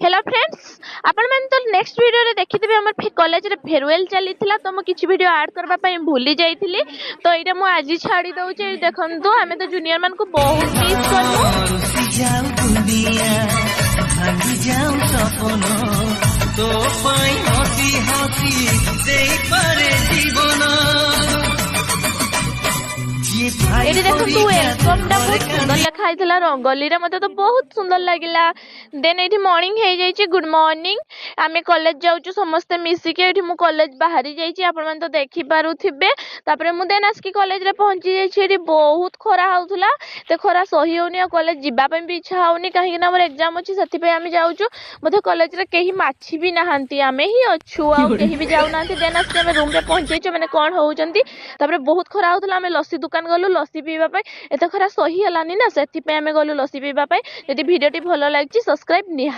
hello friends आपण मैंने तो नेक्स्ट वीडियो रे देखिथिबे हमर कॉलेज रे फेयरवेल चलीथिला तो मो किछि वीडियो ऐड करबा पई भूली जाईथिली तो एटा मो आज छाड़ी दउचे देखंतु हमें तो जूनियर मान को बहुत मिस एटी देखंतु वेलकम टा बहुत सुंदर लिखा आइथिला रंगोली रे मते तो बहुत सुंदर लागिला देन एटी मॉर्निंग हे जाईची गुड मॉर्निंग आमे कॉलेज जाउचु समस्त मिसी के एटी मु कॉलेज बाहरी जाईची आपण मन तो देखि पारुथिबे तापरे मु देन आस्की कॉलेज रे पहुंची जाईची एटी बहुत खरा हाउथुला ते खरा सही होनी कॉलेज जिबा पई भी इच्छा होनी काहे ना हमर एग्जाम अछि सथि पे आमे जाउचु मते कॉलेज रे केही माछी भी नाहंती आमे ही अछु आ केही भी जाउ नांती देन आस्के आमे रूम रे पहुंची जाईची माने कोन होउचंती तापरे बहुत खरा हाउथुला आमे लस्सी दुकान गलु लस्सी पीबा पई एते खरा सही हलानी ना सेथि पे आमे गलु लस्सी पीबा पई यदि वीडियो टी भलो लागछि सब्सक्राइब निहा